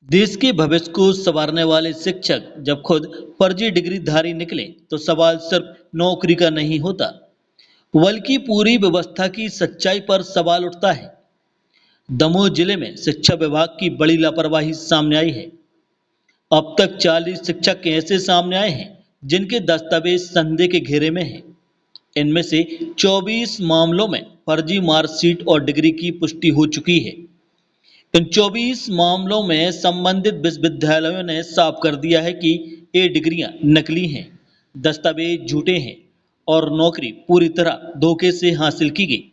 देश के भविष्य को संवारने वाले शिक्षक जब खुद फर्जी डिग्रीधारी निकले तो सवाल सिर्फ नौकरी का नहीं होता, बल्कि पूरी व्यवस्था की सच्चाई पर सवाल उठता है। दमोह जिले में शिक्षा विभाग की बड़ी लापरवाही सामने आई है। अब तक 40 शिक्षक ऐसे सामने आए हैं जिनके दस्तावेज संदेह के घेरे में हैं। इनमें से 24 मामलों में फर्जी मार्कशीट और डिग्री की पुष्टि हो चुकी है। इन 24 मामलों में संबंधित विश्वविद्यालयों ने साफ कर दिया है कि ये डिग्रियां नकली हैं, दस्तावेज झूठे हैं और नौकरी पूरी तरह धोखे से हासिल की गई।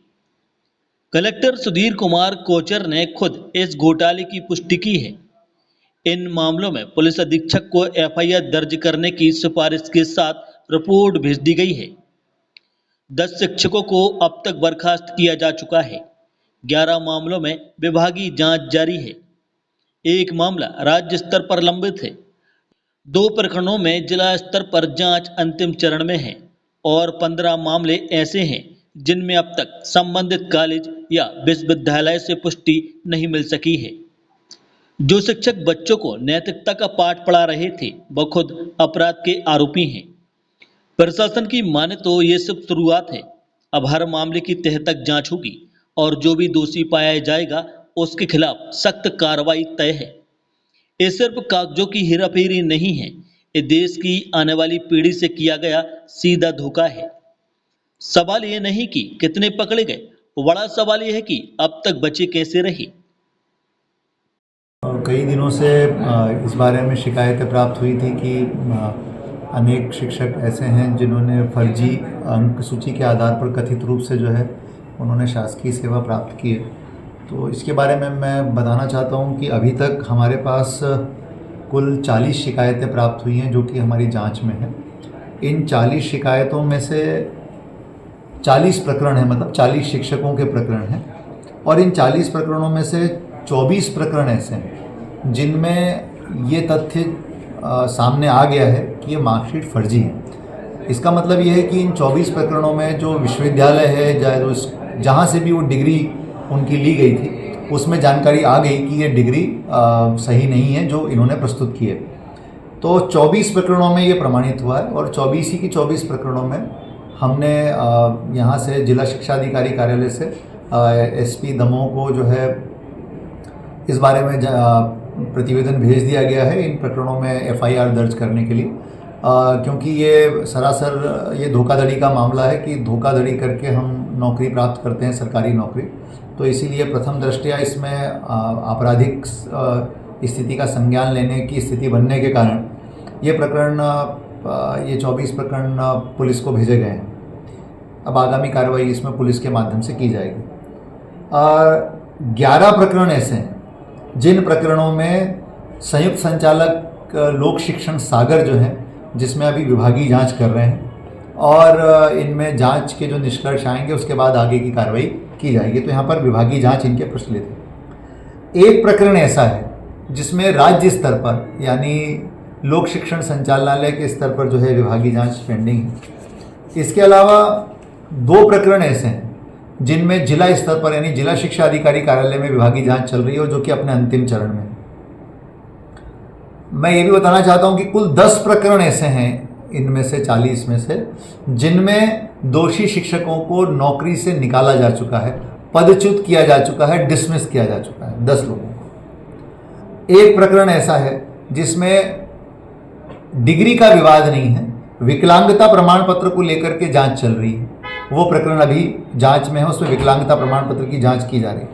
कलेक्टर सुधीर कुमार कोचर ने खुद इस घोटाले की पुष्टि की है। इन मामलों में पुलिस अधीक्षक को एफआईआर दर्ज करने की सिफारिश के साथ रिपोर्ट भेज दी गई है। 10 शिक्षकों को अब तक बर्खास्त किया जा चुका है। 11 मामलों में विभागीय जांच जारी है। एक मामला राज्य स्तर पर लंबित है। 2 प्रकरणों में जिला स्तर पर जांच अंतिम चरण में है और 15 मामले ऐसे हैं जिनमें अब तक संबंधित कॉलेज या विश्वविद्यालय से पुष्टि नहीं मिल सकी है। जो शिक्षक बच्चों को नैतिकता का पाठ पढ़ा रहे थे वह खुद अपराध के आरोपी हैं। प्रशासन की माने तो ये सिर्फ शुरुआत है। अब हर मामले की तह तक जांच होगी और जो भी दोषी पाया जाएगा उसके खिलाफ सख्त कार्रवाई तय है। ये सिर्फ कागजों की हेराफेरी नहीं है, ये देश की आने वाली पीढ़ी से किया गया सीधा धोखा है। सवाल ये नहीं कि कितने पकड़े गए, बड़ा सवाल ये है कि अब तक बचे कैसे रहे। कई दिनों से इस बारे में शिकायतें प्राप्त हुई थी कि अनेक शिक्षक ऐसे हैं जिन्होंने फर्जी अंक सूची के आधार पर कथित रूप से जो है उन्होंने शासकीय सेवा प्राप्त की है। तो इसके बारे में मैं बताना चाहता हूं कि अभी तक हमारे पास कुल 40 शिकायतें प्राप्त हुई हैं जो कि हमारी जांच में है। इन 40 शिकायतों में से 40 प्रकरण हैं, मतलब 40 शिक्षकों के प्रकरण हैं और इन 40 प्रकरणों में से 24 प्रकरण ऐसे हैं जिनमें ये तथ्य सामने आ गया है कि ये मार्कशीट फर्जी है। इसका मतलब ये है कि इन 24 प्रकरणों में जो विश्वविद्यालय है जहाँ से भी वो डिग्री उनकी ली गई थी उसमें जानकारी आ गई कि ये डिग्री सही नहीं है जो इन्होंने प्रस्तुत की है। तो 24 प्रकरणों में ये प्रमाणित हुआ है और 24 ही की 24 प्रकरणों में हमने यहाँ से जिला शिक्षा अधिकारी कार्यालय से एसपी दमोह को जो है इस बारे में प्रतिवेदन भेज दिया गया है इन प्रकरणों में एफआईआर दर्ज करने के लिए, क्योंकि ये सरासर ये धोखाधड़ी का मामला है कि धोखाधड़ी करके हम नौकरी प्राप्त करते हैं, सरकारी नौकरी। तो इसीलिए प्रथम दृष्टया इसमें आपराधिक स्थिति का संज्ञान लेने की स्थिति बनने के कारण ये प्रकरण ये 24 प्रकरण पुलिस को भेजे गए हैं। अब आगामी कार्रवाई इसमें पुलिस के माध्यम से की जाएगी। 11 प्रकरण ऐसे हैं जिन प्रकरणों में संयुक्त संचालक लोक शिक्षण सागर जो है जिसमें अभी विभागीय जांच कर रहे हैं और इनमें जांच के जो निष्कर्ष आएंगे उसके बाद आगे की कार्रवाई की जाएगी। तो यहाँ पर विभागीय जांच इनके प्रचलित है। एक प्रकरण ऐसा है जिसमें राज्य स्तर पर यानी लोक शिक्षण संचालनालय के स्तर पर जो है विभागीय जांच पेंडिंग है। इसके अलावा 2 प्रकरण ऐसे हैं जिनमें जिला स्तर पर यानी जिला शिक्षा अधिकारी कार्यालय में विभागीय जांच चल रही है और जो कि अपने अंतिम चरण में है। मैं ये भी बताना चाहता हूं कि कुल 10 प्रकरण ऐसे हैं इनमें से 40 में से जिनमें दोषी शिक्षकों को नौकरी से निकाला जा चुका है, पदच्युत किया जा चुका है, डिसमिस किया जा चुका है 10 लोगों को। एक प्रकरण ऐसा है जिसमें डिग्री का विवाद नहीं है, विकलांगता प्रमाण पत्र को लेकर के जांच चल रही है। वो प्रकरण अभी जांच में है, उसमें विकलांगता प्रमाण पत्र की जांच की जा रही है।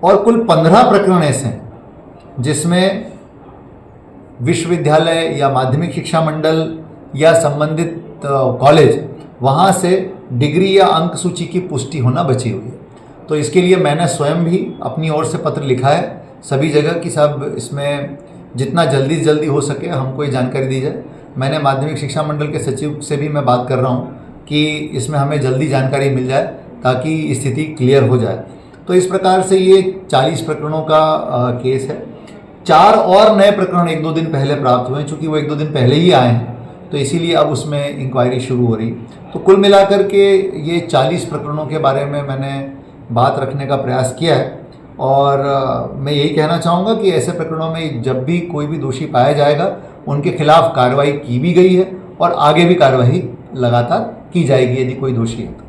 और कुल 15 प्रकरण ऐसे हैं जिसमें विश्वविद्यालय या माध्यमिक शिक्षा मंडल या संबंधित कॉलेज वहाँ से डिग्री या अंक सूची की पुष्टि होना बची हुई है। तो इसके लिए मैंने स्वयं भी अपनी ओर से पत्र लिखा है सभी जगह कि सब इसमें जितना जल्दी हो सके हमको ये जानकारी दी जाए। मैंने माध्यमिक शिक्षा मंडल के सचिव से भी मैं बात कर रहा हूँ कि इसमें हमें जल्दी जानकारी मिल जाए ताकि स्थिति क्लियर हो जाए। तो इस प्रकार से ये 40 प्रकरणों का केस है। 4 और नए प्रकरण 1-2 दिन पहले प्राप्त हुए हैं, चूँकि वो 1-2 दिन पहले ही आए हैं तो इसीलिए अब उसमें इंक्वायरी शुरू हो रही। तो कुल मिलाकर के ये 40 प्रकरणों के बारे में मैंने बात रखने का प्रयास किया है और मैं यही कहना चाहूँगा कि ऐसे प्रकरणों में जब भी कोई भी दोषी पाया जाएगा उनके खिलाफ कार्रवाई की भी गई है और आगे भी कार्रवाई लगातार की जाएगी यदि कोई दोषी है।